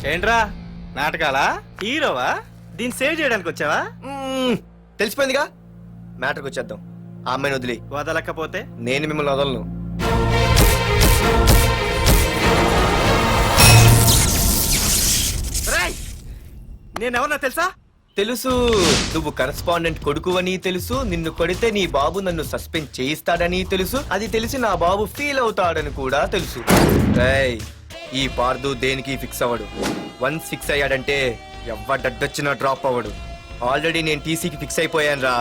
ఏంట్రా నాటకాలా? హీరోవా? దీన్ని సేవ్ చేయడానికి వచ్చావా? తెలిసిపోయిందిగా, మ్యాటర్కి వచ్చేద్దాం. ఆ అమ్మాయిని వదిలి. వదలకపోతే నేను మిమ్మల్ని వదలను. నేనెవరన్నా తెలుసా? తెలుసు, నువ్వు కరెస్పాండెంట్ కొడుకు అని తెలుసు. నిన్ను కొడితే నీ బాబు నన్ను సస్పెండ్ చేయిస్తాడని తెలుసు. అది తెలిసి నా బాబు ఫీల్ అవుతాడని కూడా తెలుసు. రేయ్, ఈ పార్దు దేనికి ఫిక్స్ అవ్వడు. వన్స్ ఫిక్స్ అయ్యాడంటే ఎవ్వడడ్డొచ్చినా డ్రాప్ అవ్వడు. ఆల్రెడీ నేను టీసీకి ఫిక్స్ అయిపోయాను రా.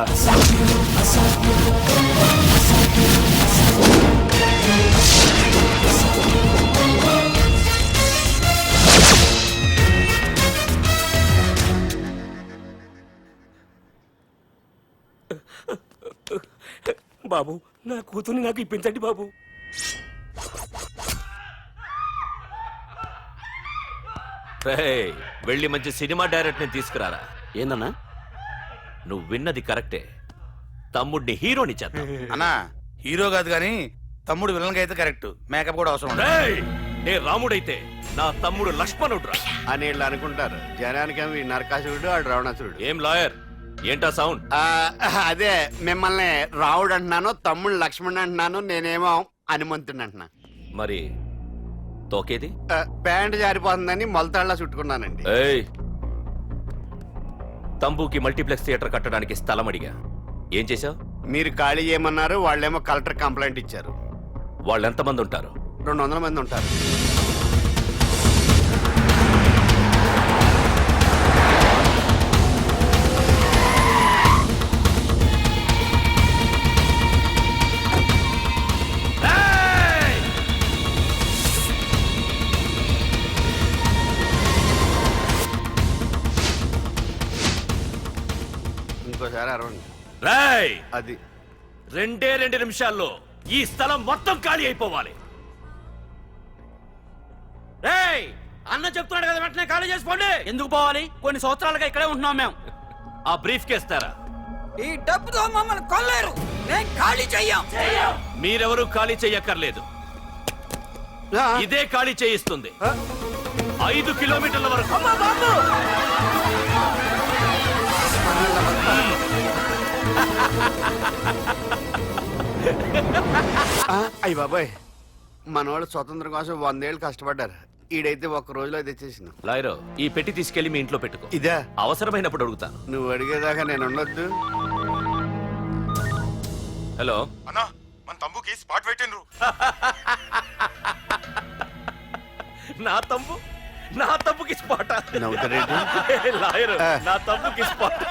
బాబు, నా కూతుర్ని నాకు ఇప్పించండి బాబు. వెళ్ళి మంచి సినిమా డైరెక్ట్ ని తీసుకురారా. ఏందన్నా? నువ్వు విన్నది కరెక్టే. తమ్ముడిని హీరోని చేద్దాం. అన్నా, హీరో కాదు గాని తమ్ముడు విలన్ అయితే కరెక్ట్. మేకప్ కూడా అవసరం. నే రాముడైతే నా తమ్ముడు లక్ష్మణుడు అని వీళ్ళు అనుకుంటారు. జనానికేమో నరకాసురుడు, ఆడు రావణాసురుడు. ఏం లాయర్, ఏంటా సౌండ్? అదే, మిమ్మల్ని రావుడు అంటున్నాను, తమ్ముడు లక్ష్మణ్ అంటున్నాను, నేనేమో హనుమంతుడు అంటున్నా. మరి తోకేది? ప్యాంట్ జారిపోతుందని మొలతాళ్ళ చుట్టుకున్నానండి. తంబుకి మల్టీప్లెక్స్ థియేటర్ కట్టడానికి స్థలం అడిగా. ఏం చేశావు? మీరు ఖాళీ చేయమన్నారు, వాళ్ళేమో కలెక్టర్ కంప్లైంట్ ఇచ్చారు. వాళ్ళు ఎంతమంది ఉంటారు? 200 మంది ఉంటారు. ఇంకోసారి అరవండి. రాయ్, అది 2 నిమిషాల్లో ఈ స్థలం మొత్తం ఖాళీ అయిపోవాలి. అన్న చెప్తున్నాడు కదా, వెంటనే ఖాళీ చేసుకోండి. ఎందుకు పోవాలి? కొన్ని సంవత్సరాలుగా ఇక్కడే ఉంటున్నాం మేము. ఆ బ్రీఫ్ కేస్తారా? ఈ డబ్బుతో మమ్మల్ని కొల్లేరు. నేను ఖాళీ చెయ్యం. మీరెవరూ ఖాళీ చెయ్యక్కర్లేదు. ఇదే ఖాళీ చేయిస్తుంది. 5 కిలోమీటర్ల వరకు. అయ్య బాబాయ్, మనవాళ్ళు స్వతంత్రం కోసం 100 ఏళ్ళు కష్టపడ్డారు. ఈడైతే 1 రోజులో తెచ్చేసిన. లాయరో, ఈ పెట్టి తీసుకెళ్లి మీ ఇంట్లో పెట్టుకో. ఇదే అవసరమైనప్పుడు అడుగుతాను. నువ్వు అడిగేదాకా నేను ఉండొద్దు. హలో అన్నా, మన తమ్ముకి స్పాట్ పెట్టిండ్రు. నా తమ్ముకి స్పాట్. నవ్వుతారేంటి? లాయరు, నా తమ్ముకి స్పాట్.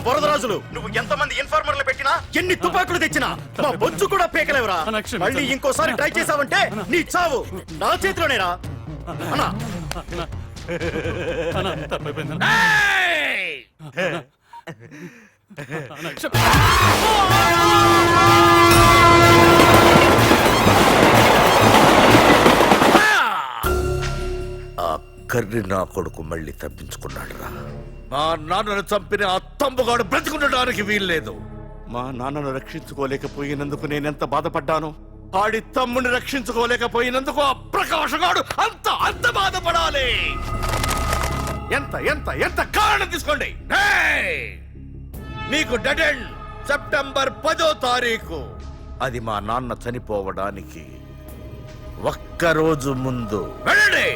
వరదరాజులు, నువ్వు ఎంతమంది ఇన్ఫార్మర్లు పెట్టినా, ఎన్ని తుపాకులు తెచ్చినా మా బొచ్చు కూడా పేకలేవురా. మళ్ళీ ఇంకోసారి ట్రై చేసావంటే నీ చావు నా చేతిలోనేరా. అన్నా కర్రి నా కొడుకు మళ్ళీ తప్పించుకున్నాడు రా. మా నాన్నను చంపిన ఆ తంబుగాడు బ్రతికుండడానికి వీల్లేదు. మా నాన్నను రక్షించుకోలేకపోయినందుకు నేనెంత బాధపడ్డాను. ఆడి తమ్ముని రక్షించుకోలేకపోయినందుకు ఆ ప్రకాశగాడు అంత బాధపడాలి. ఎంత ఎంత ఎంత కారణం తీసుకోండి. హేయ్! మీకు డెడ్ ఎండ్ సెప్టెంబర్ 10వ తారీఖు. అది మా నాన్న చనిపోవడానికి ఒక్కరోజు ముందు. వెళ్ళండి.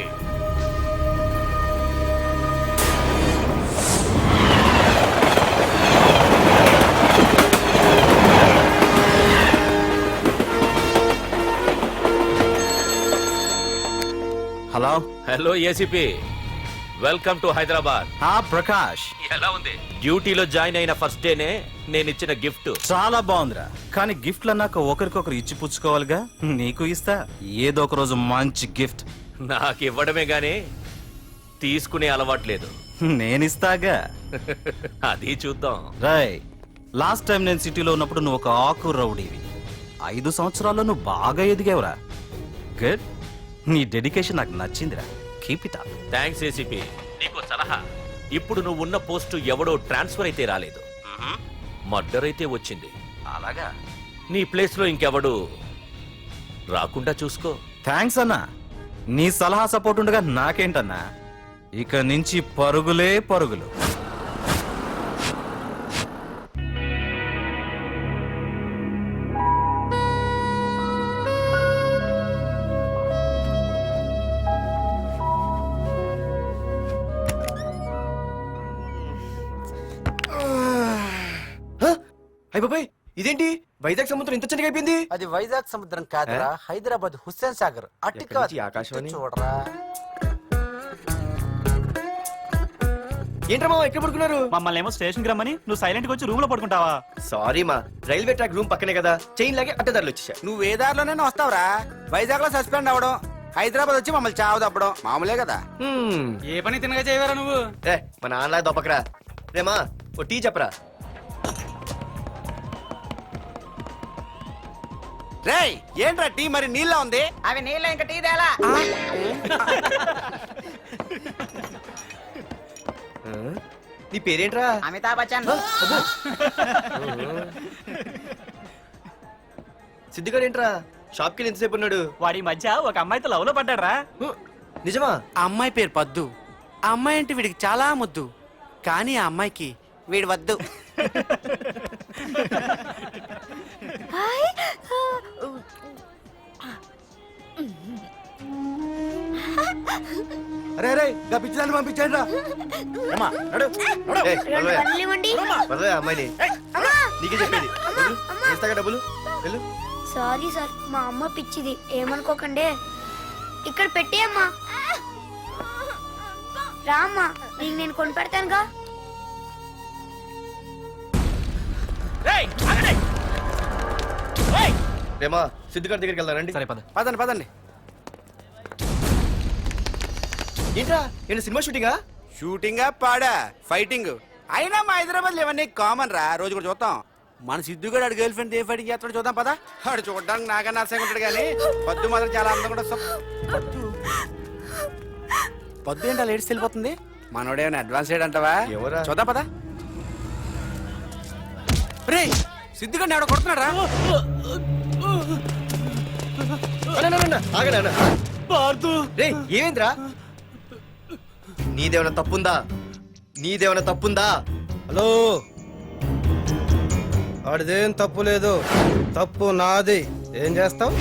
Hello. Hello ACP, welcome to Hyderabad. Prakash, ఎలా ఉంది? డ్యూటీలో జాయిన్ అయిన ఫస్ట్ డేనే నేను ఇచ్చిన గిఫ్ట్. చాలా బాగుందిరా, కానీ గిఫ్ట్లు అన్నాక ఒకరికొకరు ఇచ్చి పుచ్చుకోవాలిగా. నీకు ఇస్తా ఏదో ఒక రోజు మంచి గిఫ్ట్. నాకు ఇవ్వడమే గానీ తీసుకునే అలవాట్లేదు. నేనిస్తాగా. అది చూద్దాం. రాయ్, లాస్ట్ టైం నేను సిటీలో ఉన్నప్పుడు నువ్వు ఒక ఆకు రౌడీవి. 5 సంవత్సరాల్లో నువ్వు బాగా ఎదిగావురా. గుడ్. నీ డెడికేషన్ నాకు నచ్చిందిరా. Keep it up. Thanks ACP. నీకు సలహా. ఇప్పుడు నువ్వు ఉన్న పోస్టు ఎవడో ట్రాన్స్ఫర్ అయితే రాలేదు, మర్డర్ అయితే వచ్చింది. అలాగా? నీ ప్లేస్ లో ఇంకెవడు రాకుండా చూసుకో. థ్యాంక్స్ అన్నా. నీ సలహా సపోర్ట్ ఉండగా నాకేంటన్నా. ఇక నుంచి పరుగులే పరుగులు. అయ్య బాబాయ్, ఇదేంటి వైజాగ్ సముద్రం ఇంత చిన్నగా అయిపోయింది? అది వైజాగ్ సముద్రం కాదురా, హైదరాబాద్ హుస్సేన్ సాగర్. అట్టి ఎక్కడి నుంచి కాదు, ఆకాశవాణి? ఇటు చూడరా. ఏంట్రా మామ ఎక్కడ పడుకున్నారు? మమ్మల్ని ఏమో స్టేషన్ కి రమ్మని నువ్వు సైలెంట్ గా వచ్చి రూమ్ లో పడుకుంటావా? సారీ మా, రైల్వే ట్రాక్ రూమ్ పక్కనే కదా, చైన్ లాగే అడ్డదారులు వచ్చేసా. నువ్వు ఏ దారిలోనే వస్తావురా. వైజాగ్ లో సస్పెండ్ అవ్వడం, హైదరాబాద్ వచ్చి మమ్మల్ని చావు తప్పడం మామూలే కదా. ఏ పని తినగా చేయవరా నువ్వు? ఏ మా నాన్నలా దొప్పకరా. రేమా ఓ టీ చెప్పరా. రేయ్, ఏంట్రా టీ మరి నీళ్ళ ఉంది? అవి నీళ్ళు ఇంకా టీ తేలా. నీ పేరేంట్రా? అమితాబ్ బచ్చన్. సిద్ధిగాడు ఏంట్రా షాప్ కి ఎంతసేపు ఉన్నాడు? వాడి మధ్య ఒక అమ్మాయితో లవ్ లో పడ్డాడ్రా. నిజమా? ఆ అమ్మాయి పేరు పద్దు. ఆ అమ్మాయి అంటే వీడికి చాలా ముద్దు, కానీ ఆ అమ్మాయికి వీడు వద్దు. అరే రే, పిచ్చిదాన్ని పంపించండి రా. ఏయ్, వదలవే అమ్మాయిని. నీకే చెప్పేది. వదులు. ఇస్తాగా డబ్బులు. వెళ్ళు. సారీ సార్, మా అమ్మ పిచ్చిది, ఏమనుకోకండి. ఇక్కడ పెట్టేయమ్మా. రామ్మా, నీకు నేను కొని పెడతానుగా. రేమా సిద్ధిగాడి దగ్గరికి వెళ్దానండి. సరే పద. పదండి పదండి. ఏంట్రా ఏంటి సినిమా షూటింగా? షూటింగా పాడా ఫైటింగ్ అయినా మా హైదరాబాద్ లో ఇవన్నీ కామన్ రా. రోజు కూడా చూద్దాం. మన సిద్ధుగాడు ఆడు గర్ల్ ఫ్రెండ్ ఏ ఫైటింగ్ చేస్తాడు చూద్దాం పదా. ఆడు చూడడానికి నాకన్నా అసహ్యంగా ఉంటాడు కానీ పద్దు మాత్రం చాలా అందంగా ఉంటుంది. పద్దు ఏంటో లేడీస్ వెళ్ళిపోతుంది. మనోడేమైనా అడ్వాన్స్ అంటావా? ఎవరా? చూద్దాం పదా. రే, సిద్ధుగాడిని ఆడ కొడుతున్నాడు రా. ఏమేంద్రా? నీదేమైనా తప్పుందా? నీదేమైనా తప్పుందా? హలో, ఆడిదేం తప్పు లేదు, తప్పు నాది. ఏం చేస్తావు?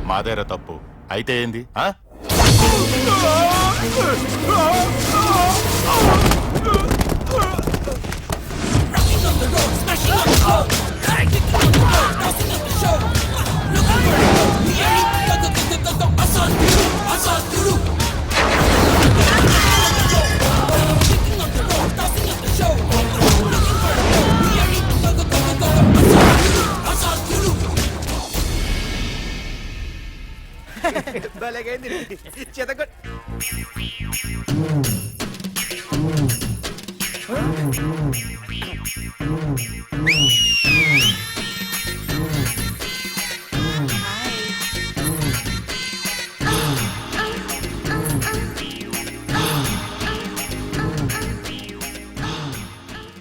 మాదేరా తప్పు అయితే ఏంది? భలేగైంది చితకొ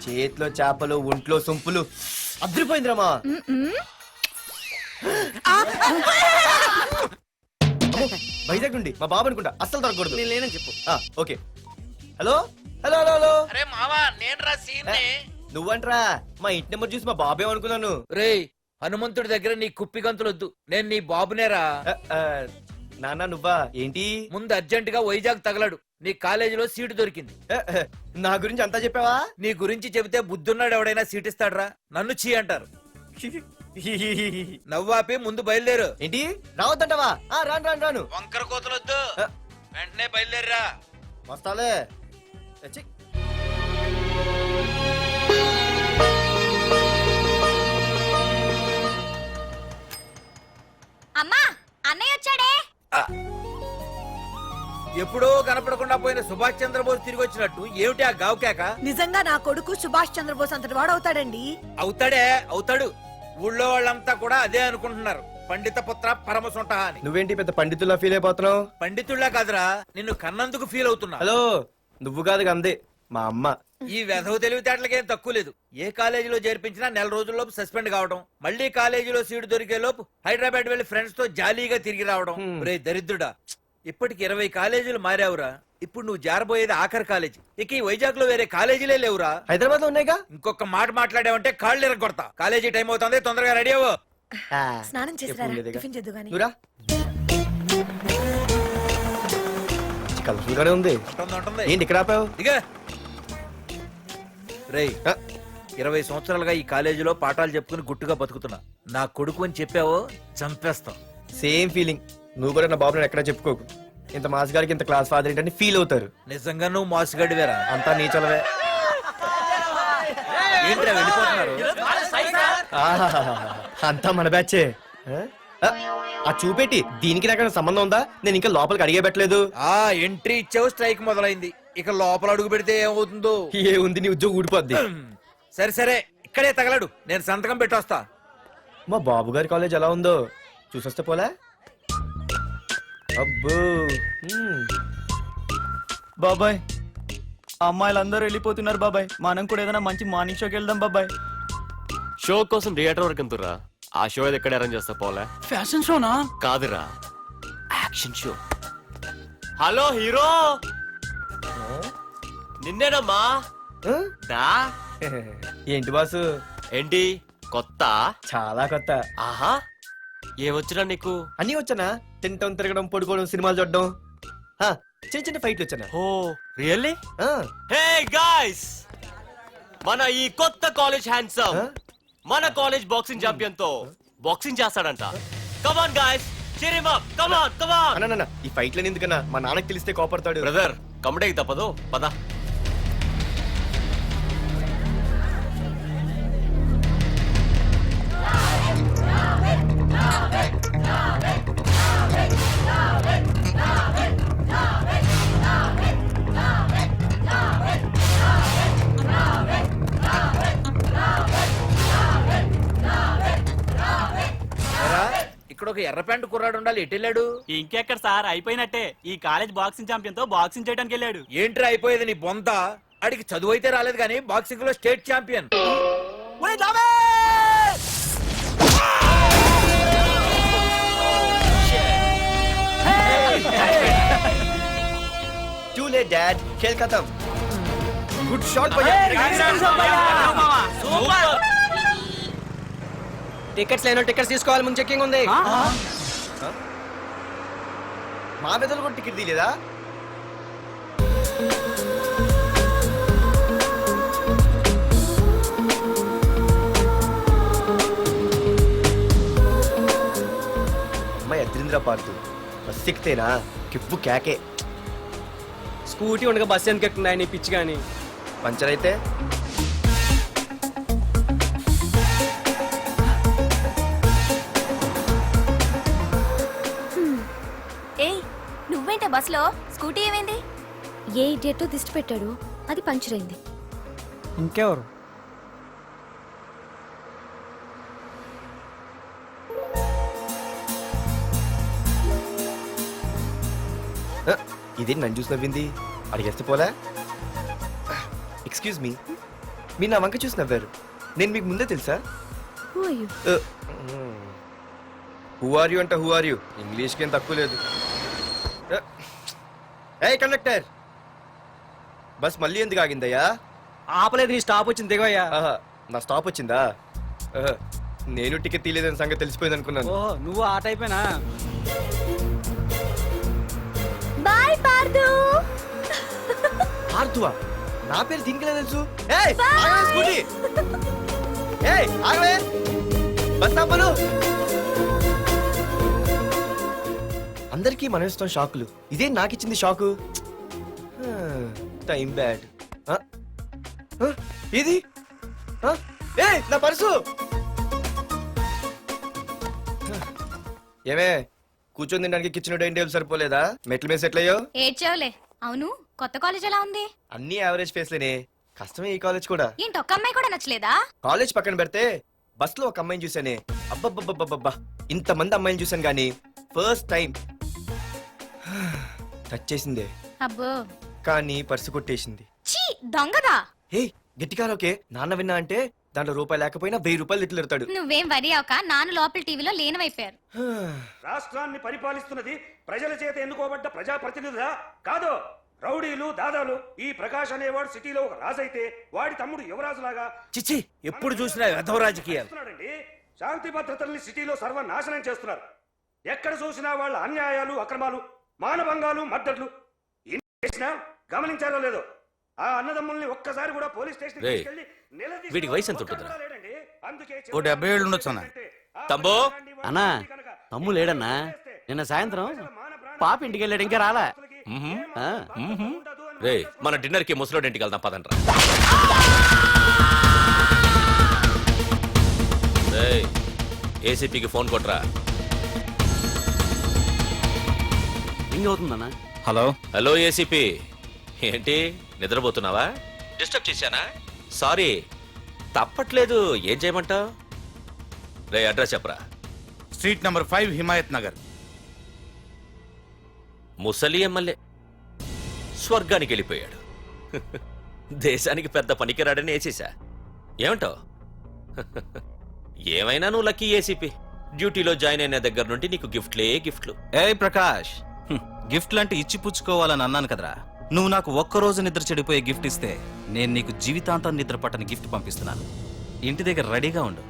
చేతిలో చేపలు ఒంట్లో సొంపులు అదిరిపోయిందిరామా వైజాగ్ నుండి మా బాబు అనుకుంటా అస్సలు దొరకకూడదు నేను లేనని చెప్పు okay hello hello hello hello అరే మావా నేను రా సీన్ నువ్వంట్రా మా ఇంటి నెంబర్ చూసి మా బాబే అనుకున్నాను రేయ్ హనుమంతుడి దగ్గర నీ కుప్పి గంతులొద్దు నేను నీ బాబునేరా నాన్న నువ్వా ఏంటి ముందు అర్జెంట్ గా వైజాగ్ తగలడు నీ కాలేజీలో సీటు దొరికింది నా గురించి అంతా చెప్పావా నీ గురించి చెబితే బుద్ధున్నాడు ఎవడైనా సీట్ ఇస్తాడ్రా నన్ను చీ అంటారు నవ్వాపి ముందు బయలుదేరు ఏంటి రావద్దంటావా రాను రాను రాను వంకర కోతలొద్దు వెంటనే బయలుదేరరా వస్తాలే ఛీ. అమ్మా అన్నయ్య వచ్చాడే. ఎప్పుడో కనపడకుండా పోయిన సుభాష్ చంద్రబోస్ తిరిగి వచ్చినట్టు ఏమిటి ఆ గావుకేక నిజంగా నా కొడుకు సుభాష్ చంద్రబోస్ అంతటి వాడు అవుతాడండి. అవుతాడు ఊళ్ళో వాళ్ళంతా కూడా అదే అనుకుంటున్నారు పండిత పుత్ర పరమ సొంట అని నువ్వేంటి పెద్ద పండితుల్లా ఫీల్ అయిపోతున్నావు పండితుళ్ళ కాదురా నిన్ను కన్నందుకు ఫీల్ అవుతున్నా హలో నువ్వు కాదు అందే మా అమ్మ ఈ వెధవ తెలివితేటలకేం తక్కువ లేదు ఏ కాలేజీలో చేర్పించినా నెల రోజుల్లోపు సస్పెండ్ కావడం మళ్ళీ కాలేజీలో సీటు దొరికే లోపు హైదరాబాద్ వెళ్లి ఫ్రెండ్స్ తో జాలీగా తిరిగి రావడం రే దరిద్రుడా ఇప్పటికి 20 కాలేజీలు మారావురా ఇప్పుడు నువ్వు జారబోయేది ఆఖరి కాలేజీ ఇక ఈ వైజాగ్ లో వేరే కాలేజీలే లేవురా హైదరాబాద్ లో ఉన్నాయిగా ఇంకొక మాట మాట్లాడావంటే కాళ్ళు ఎరగొడతా కాలేజీ టైం అవుతుంది తొందరగా రెడీ అవ్వు స్నానం చేసి ఎప్పుడు ఉండేదిగా. టిఫిన్ చేద్దు గాని. నువ్వురా కలర్ఫుల్ గానే ఉంది ఉంటుంది ఏంటి ఇక్కడ ఆపావు దిగా రేయ్ 20 సంవత్సరాలుగా ఈ కాలేజీలో పాఠాలు చెప్పుకుని గుట్టుగా బతుకుతున్నా నా కొడుకు అని చెప్పావో చంపేస్తాం సేమ్ ఫీలింగ్ నువ్వు కూడా నా బాబు నేను ఎక్కడా చెప్పుకోకు ఇంత మాస్ గారికి ఇంత క్లాస్ ఫాదర్ ఏంటని ఫీల్ అవుతారు నిజంగా నువ్వు మాసుగడివేరా అంతా నీ చలవే ఏంట్రా వెళ్ళిపోతున్నారు ఆహాహాహా. అంతా మన బ్యాచే ఆ చూపెట్టి దీనికి నాకు సంబంధం ఉందా నేను ఇంకా లోపలికి అడిగే పెట్టలేదు ఆ ఎంట్రీ ఇచ్చావు స్ట్రైక్ మొదలైంది ఇక లోపల అడుగు పెడితే ఏమవుతుందో ఏ ఉంది నీ ఉద్యోగం ఊడిపోద్ది సరే సరే ఇక్కడే తగలడు నేను సంతకం పెట్టొస్తా మా బాబు గారి కాలేజ్ ఎలా ఉందో చూసొస్తే పోలే అబ్బో బాబాయ్ అమ్మాయిలందరూ వెళ్ళిపోతున్నారు బాబాయ్ మనం కూడా ఏదైనా మంచి మార్నింగ్ షోకి వెళ్దాం బాబాయ్. షో కోసం థియేటర్ వరకు ఎంతురా ఆ షో ఏది ఎక్కడ అరేంజ్ చేస్తా పోలే ఫ్యాషన్ షోనా? కాదురా యాక్షన్ షో. హలో హీరో నిన్నేనమ్మా ఆ? దా ఏంటి బాసు ఏంటి కొత్త చాలా కొత్త ఆహా ఏమొచ్చినా నీకు అన్నీ వచ్చానా తింటం తిరగడం పడుకోవడం సినిమాలు చూడడం ఆ, చిన్న చిన్న ఫైట్లు వచ్చానా ఓ రియల్లీ ఆ, హే గాయ్స్ మన ఈ కొత్త కాలేజ్ హ్యాండ్సమ్ Huh? మన కాలేజ్ బాక్సింగ్ ఛాంపియన్ తో బాక్సింగ్ చేస్తాడంట. Come on guys cheer him up, come on, come on. అన్న ఈ ఫైట్లని ఎందుకన్నా మా నాన్నకి తెలిస్తే కోపడతాడు బ్రదర్ కమడేకి తప్పదు పద. ఏరా, ఇక్కడ ఒక ఎర్ర ప్యాంటు కుర్రాడు ఉండాలి ఎటు వెళ్ళాడు ఇంకెక్కడ సార్ అయిపోయినట్టే ఈ కాలేజ్ బాక్సింగ్ ఛాంపియన్ తో బాక్సింగ్ చేయడానికి వెళ్ళాడు. ఏంట్రా అయిపోయేది నీ బొంత అడిగి చదువు అయితే రాలేదు కానీ బాక్సింగ్ లో state champion too late dad Khel ఖతం గుడ్ షాట్ భయ్యా టికెట్స్ లేనో టికెట్స్ తీసుకోవాలి ముందు చెక్కింగ్ ఉంది. మా పెద్దలు కూడా టికెట్ తీయలేదా అమ్మాయి అద్రింద్ర పార్తు బస్ ఎక్కితేనా కిప్పు కేకే స్కూటీ ఉండగా బస్సు ఎందుకు ఎక్కుతున్నాయి నీ పిచ్చి కానీ. పంచర్ అయితే ఏయ్ క్లాస్లో స్కూటీ ఏమైంది? ఏ ఇడియట్ దిష్టి పెట్టాడు, అది పంచర్ అయింది. ఇంకెవరు? ఇదే నన్ను చూసి నవ్వింది. అడిగేస్తే పోలే. ఎక్స్క్యూజ్ మీ, మీరు నా వంక చూసి నవ్వారు. నేను మీకు ముందే తెలుసా? హూ ఆర్ యూ అంట హూ ఆర్ యూ, ఇంగ్లీష్కి ఏం తక్కువ లేదు. ఏ కండక్టర్, బస్ మళ్ళీ ఎందుకు ఆగిందయ్యా? ఆపలేదు, నీ స్టాప్ వచ్చింది దిగోయ్యా. ఆహా, నా స్టాప్ వచ్చిందా? ఆహా, నేను టికెట్ తీయలేదని సంగతి తెలిసిపోయింది అనుకున్నాను. ఓహో, నువ్వు ఆ టైపేనా? బాయ్ పార్దు. ఆర్తువా? నా పేరు దీనికిలే తెలుసు. ఏయ్, ఆగవే స్కూటీ. ఏయ్, ఆగవే. బస్ ఆపలు. అందరికీ మనం ఇస్తాం షాకులు, ఇదే నాకు ఇచ్చింది షాకు. Time bad. ఇది ఏయ్, నా పర్సు. ఏమే, కూర్చొని తినడానికి కిచెన్ డైనింగ్ టేబుల్ సరిపోలేదా? మెట్ల మీద సెట్ అయ్యో. ఏడ్చావులే. అవును, కొత్త కాలేజ్ ఎలా ఉంది? అన్ని యావరేజ్ ఫేస్లేనే. కష్టమే ఈ కాలేజ్ కూడా. ఏంటి, ఒక్క అమ్మాయి కూడా నచ్చలేదా? కాలేజ్ పక్కన పెడితే బస్ లో ఒక అమ్మాయిని చూసానే, అబ్బబ్బబ్బబ్బబ్బా, ఇంతమంది అమ్మాయిని చూసాను గానీ ఫస్ట్ టైం టచ్ చేసిందే. అబ్బో, కానీ పర్సు కొట్టేసింది. చీ దొంగదా. హే, గట్టిగా ఓకే, నాన్న విన్నా అంటే దాంట్లో రూపాయి లేకపోయినా 1000 రూపాయలు ఇట్లు ఎడతాడు. నువ్వేం వరి అవక, నాన్న లోపల టీవీలో లేనవైపోయారు. రాష్ట్రాన్ని పరిపాలిస్తున్నది ప్రజల చేత ఎన్నుకోబడ్డ ప్రజాప్రతినిధులా కాదు, రౌడీలు దాదాలు. ఈ ప్రకాష్ అనేవాడు సిటీలో ఒక రాజైతే వాడి తమ్ముడు యువరాజులాగా చిచ్చి, ఎప్పుడు చూసినా వెధవ రాజకీయాలు. చేస్తున్నాడండి. శాంతి భద్రతల్ని సిటీలో సర్వనాశనం చేస్తున్నారు. ఎక్కడ చూసినా వాళ్ళ అన్యాయాలు, అక్రమాలు, మానభంగాలు, మద్దతులు. ఇన్ని చేసినా గమనించారో లేదో, ఆ అన్నదమ్ముల్ని ఒక్కసారి కూడా పోలీస్ స్టేషన్ రేయ్, వీడికి వయసు ఎంత ఉంటుందిరా? ఓ 70 ఏళ్ళు ఉండొచ్చు అన్న. తమ్ముడు. అన్నా, తమ్ము లేడన్నా. నిన్న సాయంత్రం పాప ఇంటికి వెళ్ళాడు, ఇంకా రాలా. రే, మన డిన్నర్ కి ముసలోడి ఇంటికి వెళ్దాం పదండ్రా. రేయ్, ఏసీపీకి ఫోన్ కొట్రా. రింగ్ అవుతుందన్నా. హలో. హలో ఏసీపీ, ఏంటి నిద్రపోతున్నావా? డిస్టర్బ్ చేశానా? సారీ, తప్పట్లేదు. ఏం చేయమంటావు? రే, అడ్రస్ చెప్పరా. Street number 5 Himayat Nagar. ముసలి ఎమ్మెల్యే స్వర్గానికి వెళ్ళిపోయాడు. దేశానికి పెద్ద పనికిరాడని వేసేసా. ఏమంటావు? ఏమైనా నువ్వు లక్కీ ఏసీపీ. డ్యూటీలో జాయిన్ అయిన దగ్గర నుండి నీకు గిఫ్ట్లే గిఫ్ట్లు. ఏయ్ ప్రకాష్, గిఫ్ట్ లాంటి ఇచ్చి పుచ్చుకోవాలని అన్నాను కదరా. నువ్వు నాకు ఒక్కరోజు నిద్ర చెడిపోయే గిఫ్ట్ ఇస్తే నేను నీకు జీవితాంతం నిద్ర పట్టని గిఫ్ట్ పంపిస్తున్నాను. ఇంటి దగ్గర రెడీగా ఉండు.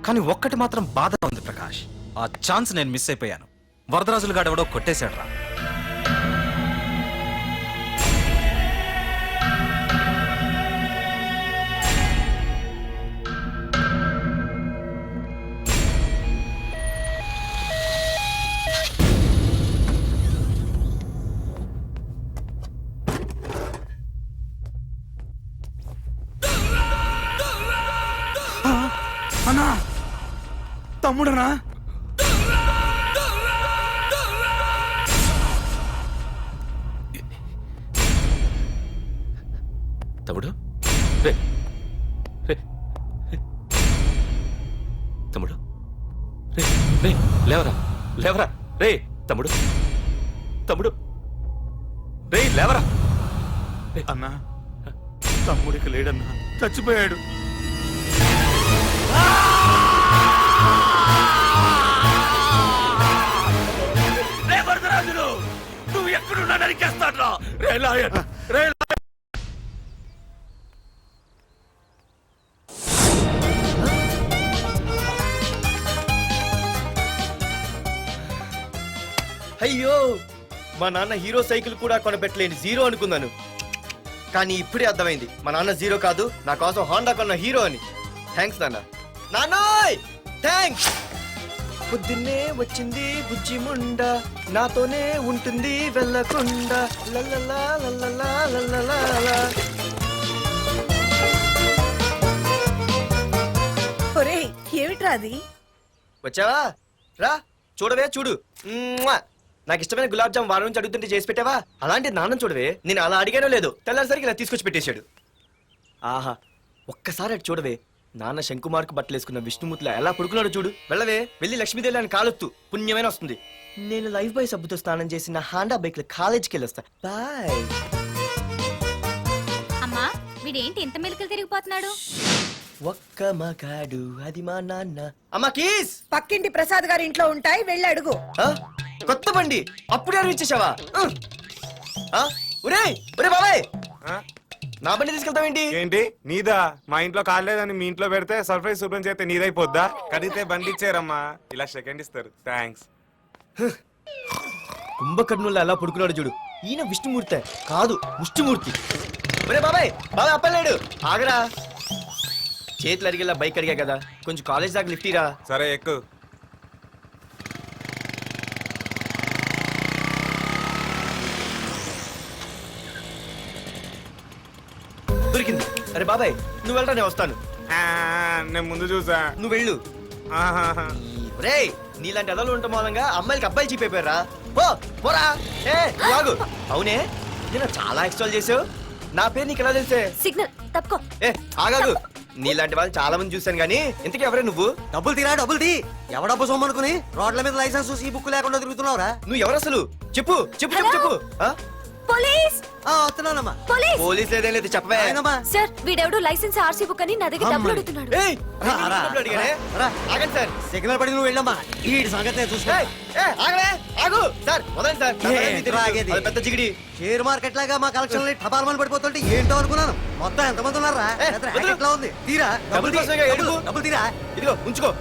కానీ ఒక్కటి మాత్రం బాధగా ఉంది ప్రకాష్, ఆ ఛాన్స్ నేను మిస్ అయిపోయాను. వరదరాజులు గాడెవడో కొట్టేశాడు రా. అన్నా, తమ్ముడనా? తమ్ముడు, రే రే రే. తమ్ముడు, రే రే, లేవరా లేవరా. రే తమ్ముడు, తమ్ముడు, రే లేవరా. అన్నా, తమ్ముడికి లేడన్నా, చచ్చిపోయాడు. రే వరదరాజులు, నువ్వు ఎక్కడున్నా నరికేస్తాడ్రా. రే లాయర్, రే లాయర్. అయ్యో, మా నాన్న హీరో సైకిల్ కూడా కొనబెట్టలేని జీరో అనుకున్నాను. కానీ ఇప్పుడే అర్థమైంది, మా నాన్న జీరో కాదు, నా కోసం హోండా కొన్న హీరో అని. థ్యాంక్స్ నాన్న. నాన్నోయ్ థ్యాంక్స్. పొద్దున్నే వచ్చింది బుజ్జి ముండ, నాతోనే ఉంటుంది వెళ్ళకుండా. లల్లలా లల్లలా లల్లలా. ఏమిట్రా అది? వచ్చావా? రా చూడవే, చూడు. మ్మ్వా. నాకు ఇష్టమైన గులాబ్ జామ్ వారం నుంచి అడుగుతుంటే చేసి పెట్టావా? అలాంటి నాన్న చూడవే, నేను అలా అడిగానో లేదో తెల్లారిసరికి ఇలా తీసుకొచ్చి పెట్టేశాడు. ఆహా, ఒక్కసారి అటు చూడవే, నాన్న శంకుమార్కు బట్టలేసుకున్న విష్ణుమూర్తిలా ఎలా పడుకున్నాడు చూడు. వెళ్ళవే, వెళ్ళి లక్ష్మీదేవి అని కాలొత్తు, పుణ్యమైన వస్తుంది. నేను లైఫ్ బాయ్ సబ్బుతో స్నానం చేసి నా హాండా బైక్ లో కాలేజీకి వెళ్ళొస్తా. బాయ్. అమ్మా వీడేంటి ఇంత మెలికలు తిరిగిపోతున్నాడు? ఒక్క మగాడు అది మా నాన్న. అమ్మా కీస్. పక్కింటి ప్రసాద్ గారి ఇంట్లో ఉంటాయి, వెళ్ళి అడుగు. ఆ? కొత్త బండి అప్పుడే అరివిచ్చేసావా? ఒరే ఒరే బాబాయ్, నా బండి తీసుకెళ్తావేంటి? ఏంటి నీదా? మా ఇంట్లో కాలేదని మీ ఇంట్లో పెడితే సర్ప్రైజ్ శుభ్రం చేస్తే నీదైపోద్దా? కడిగితే బండి ఇచ్చారమ్మా, ఇలా సెకండ్ ఇస్తారు. థ్యాంక్స్. కుంభకర్ణుల్లో ఎలా పడుకున్నాడు చూడు. ఈయన విష్ణుమూర్తి కాదు, ముష్టిమూర్తి. ఒరే బాబాయ్, బాబాయ్ అప్పలేడు, ఆగరా. చేతులు అడిగేలా బైక్ అడిగా కదా, కొంచెం కాలేజ్ దాకా లిఫ్ట్ ఇరా. సరే ఎక్కు. దొరికింది. అరే బాబాయ్ నువ్వు వెళ్ళరా, నేను వస్తాను. నేను ముందు చూసా. నువ్వు వెళ్ళు. ఆహాహా. రే, నీలాంటి అదలు ఉండటం మూలంగా అమ్మాయిలకి అబ్బాయిలు చీపైపోయారా? పోరా. ఏ లాగు. అవునే, నేను చాలా ఎక్స్ట్రాల్ చేసావు. నా పేరు నీకు ఎలా తెలిసే? సిగ్నల్ తప్పుకో. ఏ ఆగాగు. నీలాంటి వాళ్ళు చాలా మంది చూశాను గానీ ఇంతకీ ఎవరే నువ్వు? డబ్బులు తీరా, డబ్బులు తీ. ఎవడబ్బు సొమ్మనుకుని రోడ్ల మీద లైసెన్స్ చూసి ఈ బుక్ లేకుండా తిరుగుతున్నావురా? నువ్వు ఎవరు అసలు? చెప్పు చెప్పు చెప్పు చెప్పు. ఆ? పోలీస్ వస్తున్నానమ్మా. పోలీస్. పోలీస్ లేదేం లేదు, చెప్పవే. సార్ వీడెవడు లైసెన్స్ ఆర్సీ బుక్ అని నా దగ్గర డబ్బులు అడుగుతున్నాడు. ఏయ్, నేను డబ్బులు అడిగానే? ఆగండి సార్. సిగ్నల్ పడి నువ్వు వెళ్ళమ్మా, ఈ సంగతి నేను చూసుకో. ఏయ్, ఏయ్, ఆగవే, ఆగు. సార్ వదండి సార్. నా పని మీకు తెలుసు. ఆగేది. అది పెద్ద జిగిడి. షేర్ మార్కెట్ లాగా మా కలెక్షన్ టపాల్మని పడిపోతుంటే ఏంటో అనుకున్నాను. మొత్తం ఎంతమంది ఉన్నారా? ఎట్లా ఉంది? తీరా డబ్బులు కోసమేగా ఏడుపు. డబ్బులు తీరా. ఇదిగో ఉంచుకో.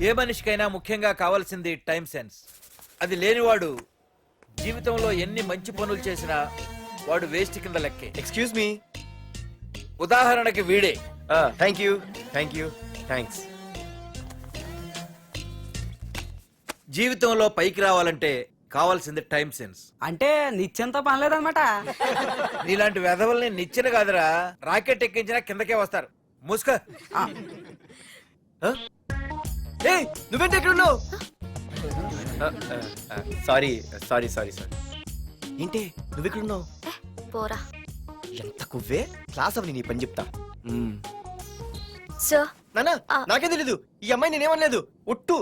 ఏ మనిషికైనా ముఖ్యంగా కావాల్సింది టైం సెన్స్. అది లేనివాడు జీవితంలో ఎన్ని మంచి పనులు చేసినా వాడు వేస్ట్ కింద లెక్కే. Excuse me. ఉదాహరణకి వీడే. Thank you thank you thanks. జీవితంలో పైకి రావాలంటే కావాల్సింది టైం సెన్స్. అంటే నిత్యంతో పనిలేదన్నమాట. నీలాంటి వెధవల్ని నిచ్చిన కాదురా, రాకెట్ ఎక్కించినా కిందకే వస్తారు. ముసుక. ఏయ్, నువ్వేంటి ఎక్కడ ఉన్నావు? Sorry sorry sorry sorry. ఏంటి నువ్వు ఇక్కడ ఉన్నావు? పోరా. ఎంత కువ్వే. క్లాస్ అవని నీ పని చెప్తా. సార్ నానా నాకే తెలీదు, ఈ అమ్మాయి నేనేమనలేదు, ఒట్టు.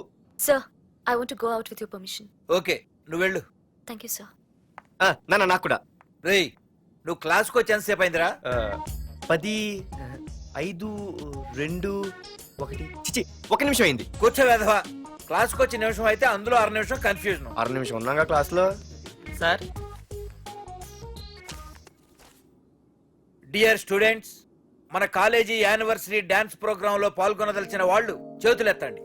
Sir I want to go out with your permission. Okay నువ్వు వెళ్ళు. Thank you sir. నానా నాకు కూడా. రేయ్ నువ్వు క్లాస్కి వచ్చి ఎంతసేపు అయిందిరా? 10, 5, 2, 1 చిచి 1 నిమిషం అయింది. కూర్చో వెధవా. క్లాస్కి వచ్చి నిమిషం అయితే అందులో 6 నిమిషం కన్ఫ్యూజన్. 6 నిమిషం ఉన్నాగా క్లాస్ లో. సార్ డియర్ స్టూడెంట్స్, మన కాలేజీ యానివర్సరీ డాన్స్ ప్రోగ్రామ్ లో పాల్గొనదలిచిన వాళ్ళు చేతులెత్తండి.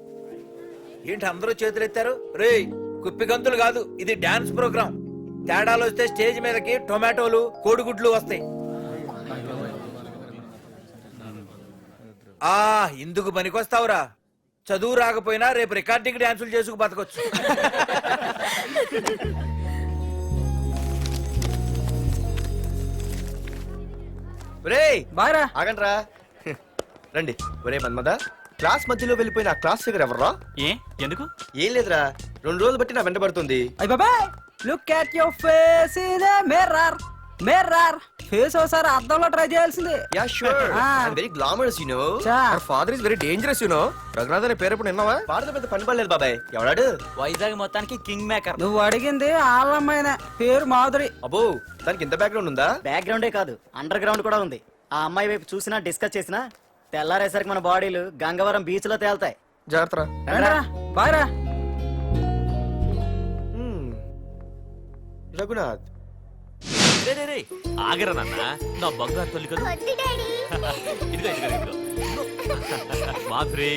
ఏంటి అందరూ చేతులెత్తారు? రేయ్ కుప్పి గంతులు కాదు, ఇది డాన్స్ ప్రోగ్రామ్. తేడాలు వస్తే స్టేజ్ మీదకి టొమాటోలు కోడిగుడ్లు వస్తాయి. ఇందుకు పనికొస్తావురా. చదువు రాకపోయినా రేపు రికార్డింగ్ డాన్సులు చేసుకు బతకొచ్చు. రేయ్ బాగా ఆగండ్రా. రండి. ఒరే మన్మద, క్లాస్ మధ్యలో వెళ్ళిపోయిన ఆ క్లాస్ ఫిగర్ ఎవర్రా? ఏ ఎందుకు? ఏం లేదురా, 2 రోజులు బట్టి నా వెంట పడుతుంది. అయ్య బాబాయ్, look at your face in a mirror. Mirror face ఒకసారి అద్దంలో ట్రై చేయాల్సింది. Yeah sure. I very glamorous you know. Our father is very dangerous you know. Raghunath అనే పేరు ఎప్పుడు విన్నావా? వాడితో పెద్ద పని పడలేదు బాబాయ్. ఎవడాడు? వైజాగ్ మొత్తానికి కింగ్ మేకర్. నువ్వు అడిగింది ఆళ్ళమ్మాయిన పేరు మాధురి. అబ్బో, దానికి ఇంత బ్యాక్గ్రౌండ్ ఉందా? బ్యాక్గ్రౌండే కాదు, అండర్ గ్రౌండ్ కూడా ఉంది. ఆ అమ్మాయి వైపు చూసినా డిస్కస్ చేసినా తెల్లారేసరికి మన బాడీలు గంగవరం బీచ్ లో తేలుతాయి. జాగ్రత్త. బాగా రఘునాథ్. రే రే రే ఆగరా నాన్న, నా బంగారు తల్లి కదా. ఇదిగో ఇదిగో ఇదిగో మాధురి,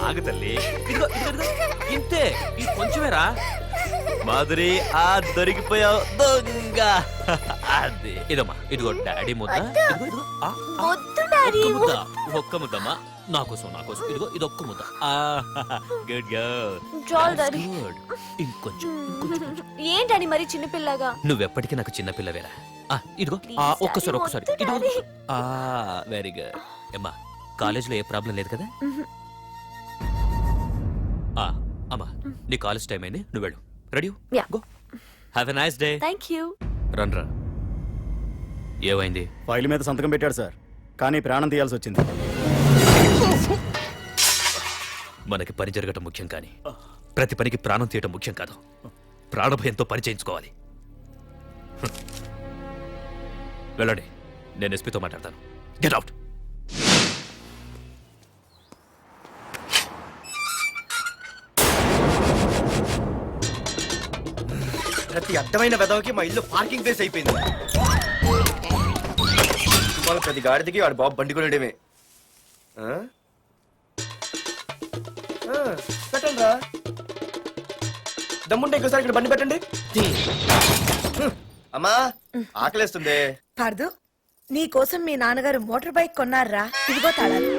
ఆగు తల్లి. ఇదిగో ఇదిగో ఇదిగో ఇంతే, ఇది కొంచెమేరా. మాధురి దొరికిపోయావు దొంగ. అదే ఇదమ్మా, ఇదిగో డాడీ ముద్ద. ఇదిగో ఇదిగో ఒక్క ముద్ద, ఒక్క ముద్దమ్మా నా కోసం నా కోసం. ఇదిగో ఇది ఒక్క ముద్ద. Good girl. గుడ్. ఇంకొంచెం. ఏంటని మరి చిన్నపిల్లగా? నువ్వెప్పటికీ నాకు చిన్నపిల్లవేరా. ఇదిగో ఒక్కసారి ఇదిగో వెరీ గుడ్ అమ్మా కాలేజీలో ఏ ప్రాబ్లం లేదు కదా అమ్మా నీ కాలేజ్ టైం అయింది నువ్వు వెళ్ళు ready go have a nice day thank you. Run రా ఏమైంది ఫైల్ మీద సంతకం పెట్టాడు సార్ కానీ ప్రాణం తీయాల్సి వచ్చింది. మనకి పని జరగటం ముఖ్యం కానీ ప్రతి పనికి ప్రాణం తీయటం ముఖ్యం కాదు. ప్రాణభయంతో పని చేయించుకోవాలి. వెళ్ళండి, నేను ఎస్పీతో మాట్లాడతాను. Get out. ప్రతి అడ్డమైన వెదవకి మా ఇల్లు పార్కింగ్ ప్లేస్ అయిపోయింది. వాళ్ళ ప్రతి గాడిదకి వాడు బాబు బండి కొనడమే. పెట్టండి రా, దమ్ముంటే ఇంకోసారి ఇక్కడ బండి పెట్టండి. అమ్మా ఆకలేస్తుంది. పార్దు నీ కోసం మీ నాన్నగారు మోటార్ బైక్ కొన్నారా, ఇదిగో తాళాలు.